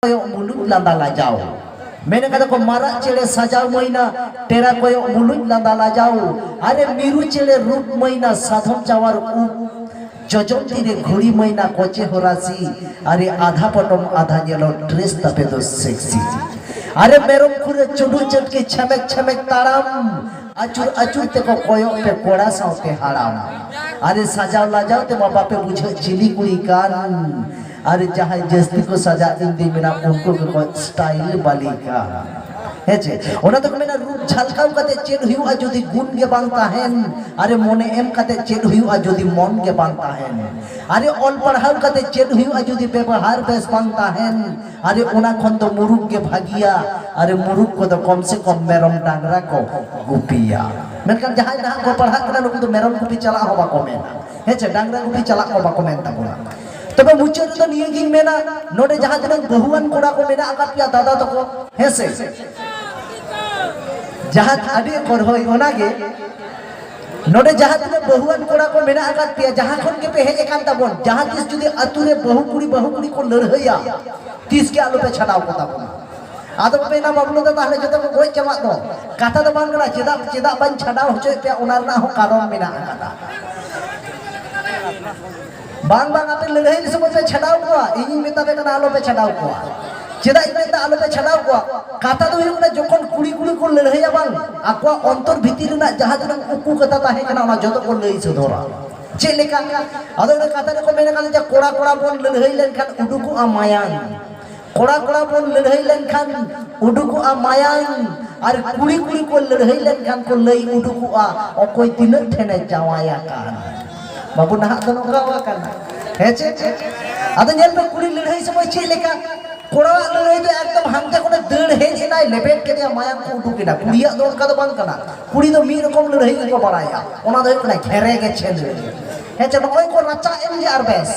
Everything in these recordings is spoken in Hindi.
mulut landa lajau. Mena kata ko marak cele sajau maina tera koyo mulut landa lajau. Are miru cele rup maina sadham jawar jojom tire घुड़ी maina koche horasi. Are आधा पटम आधा yellow dress tapi to sexy. Are merom kure chudu चटके छमेक छमेक Taram. acur acur te ko koyo pe koda saute haram. Are sajau lajau te bapak pe bujhe cili kuri kan. अरे जहाँ जस्ती को सजा इंदी मेरा उनको को स्टाइल बालिका है जे ओना तो मेरा रूप झलकाव कते चेड हुई आजुदी गुण के बांगता है अरे मोने एम कते चेड हुई आजुदी मन के बांगता है अरे ऑल पढ़ाव कते चेड हुई आजुदी व्यवहार बेस बांगता है अरे ओना खन तो मुरुक के भागिया अरे मुरुक को तो कम से कम मेरम डांगरा को गुपिया मेनकान जहाँ जहाँ को पढ़ा कना नुकु तो मेरम गुपी चला होबा कमेन है जे डांगरा गुपी चला होबा कमेन ताबुना तब मुझे तो निये गिंग मेना नोडे जहाँ तक बहुवन कोड़ा को मेना आकर पिया दादा तो को है से जहाँ आदि कर होई होना के नोडे जहाँ तक बहुवन कोड़ा को मेना आकर पिया जहाँ कौन के पे है एक अंता बोल जहाँ किस जुदे अतुरे बहुकुड़ी को लड़हैया तीस के आलू पे छड़ाव को ताबुना आदम पे ना बाबलो तो ताहले जतो को गोय चमा दो कथा तो बांगला चेदा चेदा बन छड़ाव होचे पे उनार ना हो कारण मेना आका बांग बांग आपे लड़ाई नहीं समझ पे छड़ाव हुआ इन्हीं में तबे ना आलो पे छड़ाव हुआ चेदा इन्हीं में आलो पे छड़ाव हुआ कथा तो ये उन्हें जोकन कुड़ी कुड़ी को लड़ाई या बांग आपको अंतर भीतर ना जहाँ जहाँ उकू कथा ताहे कना उन्हें जोतो को लड़ाई से धोरा चले का अदर उन्हें कथा ने को मैंने कहा जब कोड़ा कोड़ा बोल लड़ाई लेन खान उडुकु आमायान कोड़ा कोड़ा बोल लड़ाई लेन खान उडुकु आमायान और कुड़ी कुड़ी को लड़ाई लेन खान को लई उडुकु आ और कोई तिनक ठेने जावाया कान बाबू नहा तो नोका हुआ करना है चे अदर जेल में कुड़ी लड़ाई समय चे लेका कोड़ा लड़ाई तो एकदम हमते कोने दर्द है जी ना लेपेट के दिया माया को उठू किना कुड़िया दोन का तो बंद करना कुड़ी तो मीर को लड़ाई को बढ़ाया उन्हें तो इतना घेरे के छेद है चे नोई को रचा एम जार बेस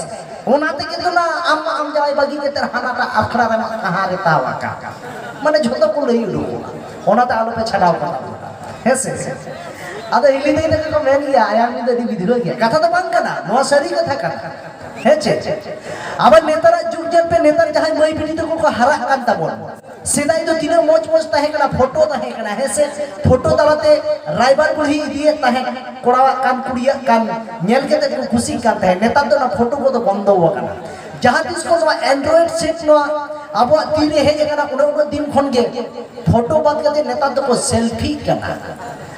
उन्हें तो किंतु ना आम जाए बागी के तरह हाना ता अखरा रे कहाँ रे तावा का मने झोंतो को लड़ाई उड़ू उन्हें तो आलो पे छड़ाव करना है से अदर हिली नहीं तो मैंने लिया आया नहीं तो दिविधिरो किया कथा तो बांग करना नवा सरी कथा करना है चे अब नेतारा जुग जन पे नेतार जहाँ मई पीढ़ी तो को हरा कांता बोल सेदाई तो तीनों मोच मोच ताहे कना फोटो ताहे कना है से फोटो तलाते राइबार बुढ़ी दिए ताहे कोड़ा कान कुड़िया कान नेल के तक खुशी करते हैं नेता तो ना फोटो को तो बंद हुआ करना जहाँ जिसको नवा एंड्रॉइड सेट नवा अब तीने है जगह ना उन्हें दिन खन गे फोटो बात करते नेता तो को सेल्फी करना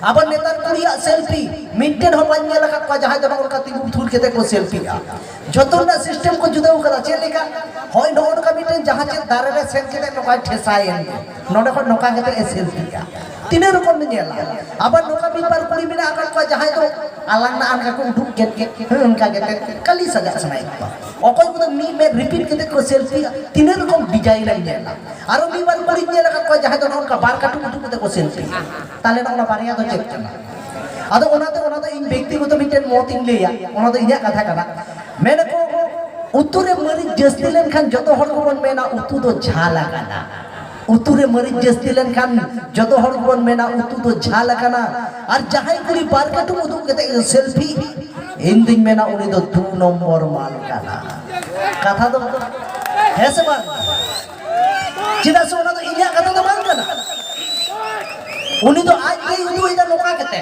अब नेतार कुड़िया सेल्फी मिनटेन हो पानी लगा को जहाँ जहाँ उनका तिगुम थूल के देखो सेल्फी आ जोतो ना सिस्टम को जुदा उकरा चले का होय नो उनका मिनटेन जहाँ चे दारे रे सेंट के नोका ठेसाए नोडे को नोका के ते सेल्फी आ तीने रकम में नेला अब नोका भी पर कुड़ी में आकर को जहाँ तो अलग ना आनका को उठुक के उनका के कली सजा सनाई को कोई को मी में रिपीट के देखो सेल्फी तीने रकम डिजाइन नेला आरो मी बार कुड़ी में लगा को जहाँ तो उनका बार काटू उठुक देखो सेल्फी ताले ना उना बारिया तो चेक करना अदो उना तो इन व्यक्तिगत मिटेन मौत इन लिया उना तो इया कथा कना मैंने को उतुरे मरी जस्ती लेन खान जतो हर को बन मेना उतु तो झाला कना उतुरे मरी जस्ती लेन खान जतो हर को बन मेना उतु तो झाला कना और जहां कुड़ी बार काटू उतु के सेल्फी इन दिन मेना उनी तो 2 नंबर माल कना कथा तो है से बात चिदा से उना तो इया कथा तो बात कना उनी तो आज के उदु इधर नोका केते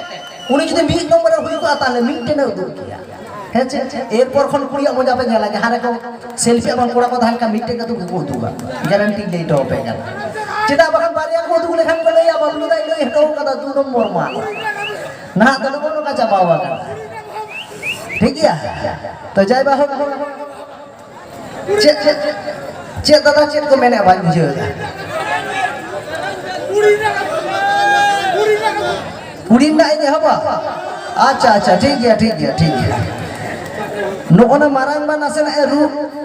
उनी जदि 1 नंबर हुई को ताले मिनटे ने उदु किया है छे एरपर खन कुड़िया मजा पे गेला जहां रे को सेल्फी अपन कोड़ा को धान का मिनटे के तो को उदुगा गारंटी ले तो पे गन चिदा बखन बारिया को उदु लेखन को ले अब लु दाई ले हेतो का 2 नंबर माल ना तो नो का चाबावा ठीक है तो जय बाहो चे दादा चे को मैंने आवाज बुझे उड़ीना ini apa? अच्छा ठीक है नोना मारांग बा नसे ना रू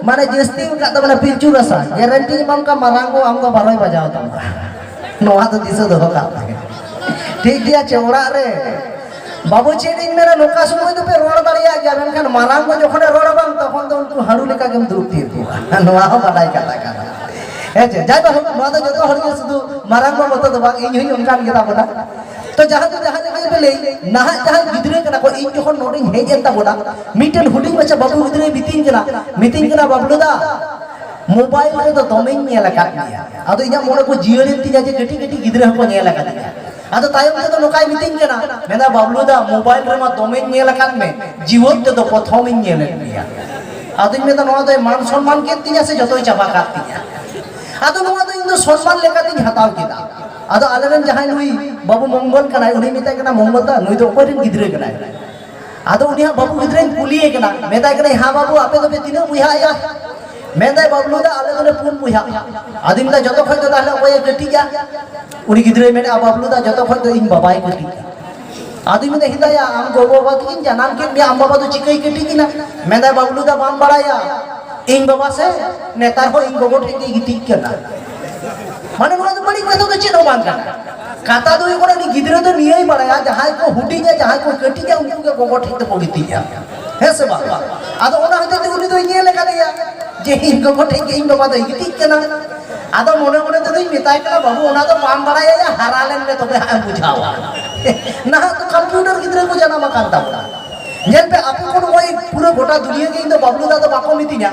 माने जस्ती का तो बना पिलचू रसा गारंटी माम का मारांगो हम तो बालोय बजाओ तम नोआ तो दिसो दो का ठीक गया चौड़ा रे बाबू चेडिंग मेरा नोका समय तो पे रोड दाड़िया गया मेनखान मारांगो जखने रोड बांग तखन तो उनको हाडू लेका गेम दुरुक्ति को नोआ हो बाडाई कथा करा है जाय बा नोआ तो जतो हर के सुदु मारांगो मत तो बांग इन हुई उनकान गेता बोला तो जहाँ जगह पे ले नहा जहाँ गिदरे कना को इन जोखन नोडिंग हेज एंता बोला मीटेन हुडिंग बच्चा बाबू गिदरे मीटिंग कना बाबलू दा मोबाइल रे तो दमें नेल आकाद गया आदो इना मोने को जियरे तिया जे कटी कटी गिद्रा को नेल आकाद गया आदो तायम ते तो नोकाय मितिन केना मेना बाबलू दा मोबाइल रे मा दमें नेल आकाद में जीवन ते तो प्रथम नेल गया आदो इन तो नोआ दो मान सम्मान के तिया से जतोय चाबा काट तिया आदो नोआ दो इन दो सम्मान लेका तिन हताव केदा आदो आलेरन जहां नुई बाबू मंगल कनाय उनी मिताय कना मंगल दा नुई दो ओकरिन गिद्रे कनाय आदो उनी बाबू गिद्रे कुलिए कना मेताय कना हां बाबू आपे तो तिना बुया या मेदाय बाबलू दा आले दोले पुन बुया आदिम दा जतो खय दो ताहले ओय कटिया उनी गिद्रे मेने बाबलू दा जतो खय दो इन बाबाई कटिया आदिम दा हिदाया आम गोगो बात किन जानम के मे आम बाबा तो चिकई कटि किना मेदाय बाबलू दा बाम बड़ाया इन बाबा से नेतार हो इन गोगो ठेकी गिति केना माने मोला तो बड़ी कथा तो चेनो बांग काना काता दो कोना नि गिद्रे तो नियई बड़ाया जहाय को हुडिया जहाय को कटिया उनको के गोगो ठेक तो गितिया हे से बाबा आदो ओना हते तो उनी तो इने लेका दिया जे इन गोगो ठेक इन बाबा तो गिति केना आदो मोने मोने तो मिताय कना बाबू ओना तो पाम बड़ाया या हारालेन में तो बे हां बुझावा ना तो कंप्यूटर गिद्रे को जाना मा कांता बड़ा जेल पे आपे कोन ओई पूरा गोटा दुनिया के इन तो बाबलू दा तो बाको मितिया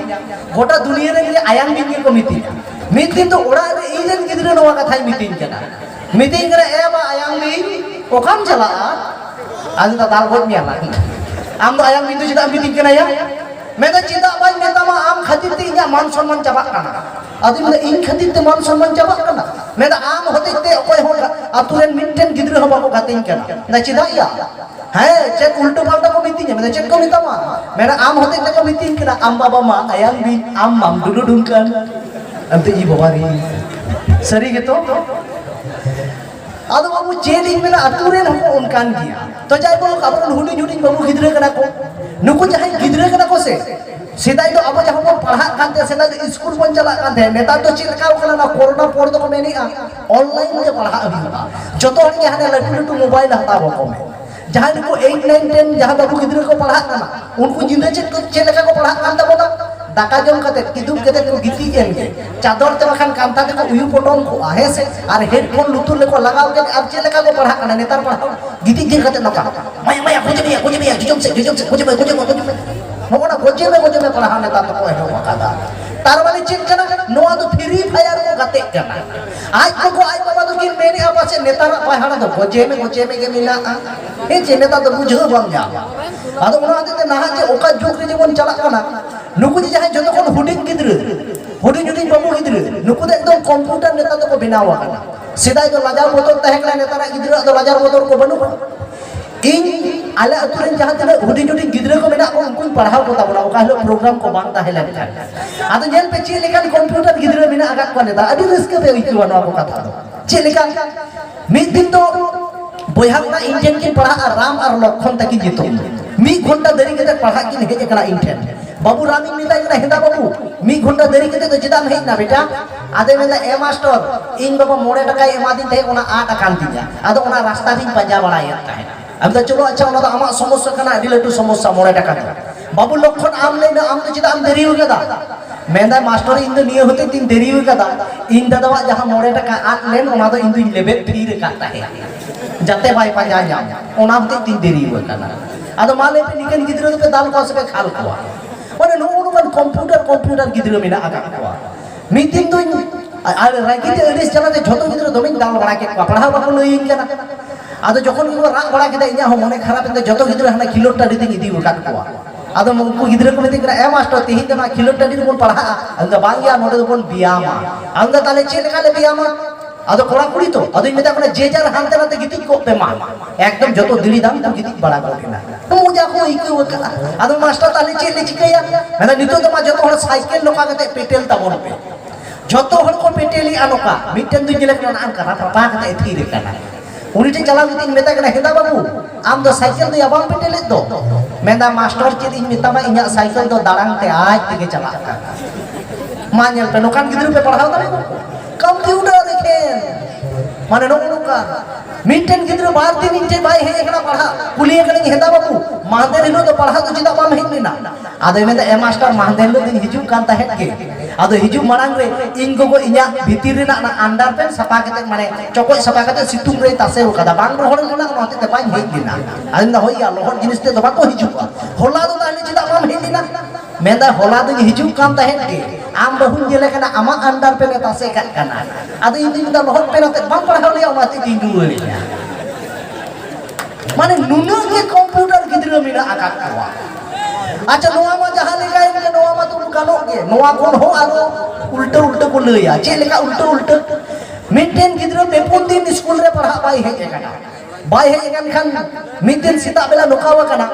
गोटा दुनिया रे के आयाम बिन के को मितिया मितिन तो ओड़ा रे इजन गिद्रे नवा कथाय मितिन केना मितिन करे ए बा आयाम बिन ओखाम चला आज ता दाल गोट मिया आम तो आयाम बिन तो चिदा मितिन केना या मैं तो चिदा बाई नेता मा आम खातिर ते इया मान सम्मान चाबा काना आदि में इन खातिर ते मान सम्मान चाबा काना मैं तो आम होते ते ओय हो अतुरेन मिनटेन गिद्रे हो बाको गातिन केना ना चिदा या है चेक उल्टो पाल्टा को मितिन मैं चेक को मिता मा मैं आम होते ते को मितिन केना आम बाबा मा आयाम बिन आम माम दुडु दुंकान अंते ई बाबा रे सरी के तो आदो बाबू चेलिंग मेना अतुरेन हो उनकान गिया तो जाय बो अपन हुडी हुडी बाबू गिद्रे कना को नुको जहां गिद्रे कना को से सेदाय तो अब जहां बन पढ़ा कानते सेदाय स्कूल बन चला कानते नेता तो चिलका कना ना कोरोना पोर तो को मेनिया ऑनलाइन में पढ़ा अभी जतो हन के हाने लटू लटू मोबाइल हता बको में जहां को 8 9 10 जहां बाबू गिद्रे को पढ़ा काना उनको जिंदे चिलका को पढ़ा कानता बोला दाका जम कते किदुम कते को गिती एम के चादर ते बखान कांता ते को उयु पोटम को आहे से आर हेडफोन लुतुर ले को लगाव के अब चिलका को पढ़ा काना नेतार पढ़ा गिती दिन कते नका माया माया खोजे बिया जुजम से खोजे खोजे में पढ़ा नेता तो को है कादा तार वाली चिन कना नोआ तो फ्री फायर को गते कना आज को आज बाबा तो किन मेने आपा से नेता रा पहाड़ा तो खोजे में के मिला ए जे नेता तो बुझो बम जा आदो ओना आते नहा जे ओका जुग रे जेबन चला कना नुकु जे जहां जतो कोन हुडिंग गिद्रे हुडिंग बाबू गिद्रे नुकु दे एकदम कंप्यूटर नेता तो को बनावा कना सिदाय तो लाजार बोतल तहे कना नेता रा गिद्रे तो लाजार बोतल को बनु इन आले अतुरेन जहां तने हुडिंग गिद्रे को मेना को उनको पढ़ाव को ताबना ओका हलो प्रोग्राम को बांता है लेन आदो जेल पे चे लेकन कंप्यूटर गिद्रे मेना आगा को नेता अडी रिस्क पे इकु नो को कथा चे लेका मिद दिन तो बोया ना इंजन की पढ़ा राम और लखन तक जितो मी घंटा देरी के पढ़ा की हेज कना इंटेन बाबू रामी मिताय कना हेदा बाबू मी घंटा देरी के तो चिदाम हेज ना बेटा आदे मेदा ए मास्टर इन बाबा मोड़े टका एमा दिन थे ओना 8 टाका दिया आदो ओना रास्ता दिन पंजा बड़ाया ताहे अब तो चलो अच्छा ओना तो आमा समस्या कना अडी लटू समस्या मोड़े टका बाबू लखन आम लेना आम तो चिदाम देरी हो गया मेदा मास्टर इन निये होते दिन देरी हो गया इन दादा जहां मोड़े टका 8 लेन ओना तो इन दो लेबे फ्री रे काता है जाते भाई पंजा जाम ओना होते दिन देरी हो गया आदो माले पे निकन गिद्रे पे दाल को से खाल को माने नो नो कंप्यूटर गिद्रे मेना आगा को मीटिंग तो आर रागिते एडिस चलाते झोतो गिद्रे दोमिन दाल बड़ा के पढ़ा बाको लई केना आदो जखन को राग बड़ा के इया हो मने खराब ते झोतो गिद्रे हना खिलोट टाडी ते इदी उकाट को आदो मुंकु गिद्रे को मिते ए मास्टर तिहि ते मा खिलोट टाडी बोन पढ़ा अंदा बांगिया नोडे बोन बियामा अंदा ताले चेलका ले बियामा आदो कोड़ा कुड़ी तो आदो मेता कोना जे जार हानते नाते गिति को पे मा एकदम जतो दिली दाम तो गिति बड़ा को केना तो मुजा को इकु वका आदो मास्टर ताले चेले चिकया मेना नितो तो मा जतो हर साइकिल लोका कते पेटेल ता बोन पे जतो हर को पेटेली अनोका मिटन दु जिले कना आन करा पा कते थी रे कना उनी टे चला गिति मेता कना हेदा बाबू आम दो साइकिल दो याबाम पेटेले दो मेदा मास्टर चेद इन मेता मा इया साइकिल दो दाड़ांग ते आज तेगे चला मा नेल पे नोकान गिद्रे पे पढ़ाव ताले कंप्यूटर देखें माने नो का मिनटेन गिद्रे बार दिन इंटे भाई हे एकना पढ़ा कुलिए कने हेदा बाबू मांदे रिलो तो पढ़ा तो चिदा बाम हेक लेना आदे में ए मास्टर मांदे लो दिन हिजु कान ता हेक के आदो हिजु मारांग रे इन गोगो इnya भितिर रेना ना अंडर पेन सपा कते माने चोको सपा कते सितुंग रे तासे हो कदा बांग रोहड़ लोना नोते ते बाई हेक लेना आंदा होइया लोहड़ जिनिस ते दबा को हिजु होला दो ताले चिदा बाम हेक लेना मेंदा होला दो हिजु कान ता हेक के am bahu nyele kana ama andar pe neta se kana ado ini minta lohot pe neta bang pahau liya mati tinggu ya mane nuna ke komputer gidra mina akak kawa acha noa ma jahan leka ini noa ma tu ganok ge noa kon ho aro ulta ulta ko leuya che leka ulta ulta miten gidra pepun din school re parha bai he kana bai he kan miten sita bela nokawa kana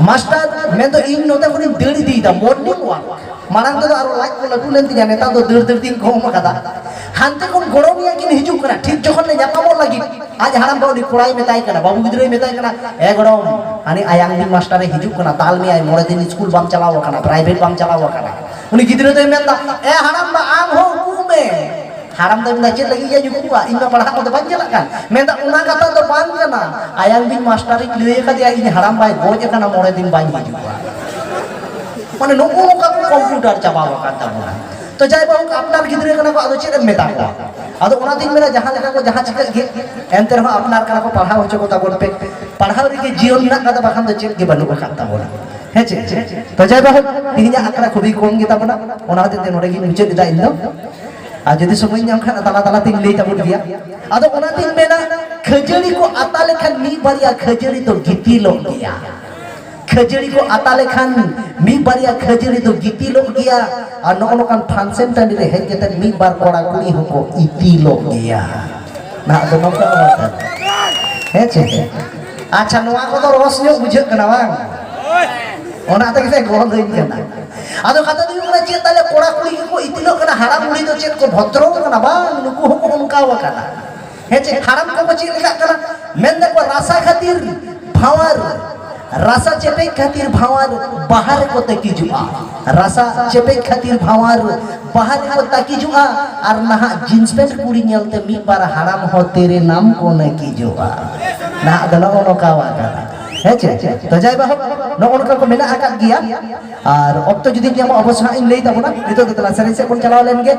master men to ing note kuni deri di da morning walk marang to aro like ko latu len tinya neta to der ting ko ma kada hante kon goromia kin hijuk kana thik jokhon le japamo lagi aj haram baudi kurai metai kana babu gidre metai kana e gorom ani ayang din master e hijuk kana tal mi ay more din school bam chalawo kana private bam chalawo kana uni gidre to menta e haram ba ang ho kume haram to minta chet lagi ya juga inga padha ko to banjala kan menta una kata to ban kana ayang din master e kliye ka dia ini haram bai goje kana more din ban juga মানে নকো কা কম্পিউটার চাবাও কাটা বলা তো যাই বাবু আপনার গিদরে কানা কো আদো চেদ মেতা কো আদো ওনা দিন মেলা জাহা লেখা কো জাহা চিকা গে এনতে রহ আপনার কানা কো পড়াও হচ্ছে কথা বলতে পড়াও রে জীবন না কাটা বাখান তো চেদ গে বানু কাটা বলা হেচে তো যাই বাবু তিনিয়া আকরা খুবই কম গিতা বনা ওনা দিন ওরে গি নিচে দিদা ইনো আর যদি সময় নাম খানা তালা তালা তিন লেই তাবুল গিয়া আদো ওনা দিন মেলা খজড়ি কো আতা লেখান মি বারিয়া খজড়ি তো গিতি লোক গিয়া खजड़ी को आता लेखान मी बारिया खजड़ी तो गीती लोग गया और नौनो कान फंक्शन टाइम रे हे केतन मी बार कोड़ा कुड़ी हमको इती लोग गया ना तो नौका बात है छे अच्छा नोआ को तो रस न्यो बुझे कना बांग ओना त के गोल देन कना आदो खाता दियो कना चे ताले कोड़ा कुड़ी को इती लोग कना हारा मुड़ी तो चे को भद्रो कना बांग नुको हमको उनका वा कना हे छे हाराम को बची लेखा कना मेन देखो रासा खातिर भावर rasa cepek khatir bhawar bahar ko takijua rasa cepek khatir bhawar bahar ko takijua ar naha jeans pant kuri nyelte mi bar haram ho tere nam ko nakijua nah adana ono kawa heche to jai bahok no ono ko mena akat giya ar okto judi ki amo obosha in lei tabona itu telah seri se kon chalaw len ge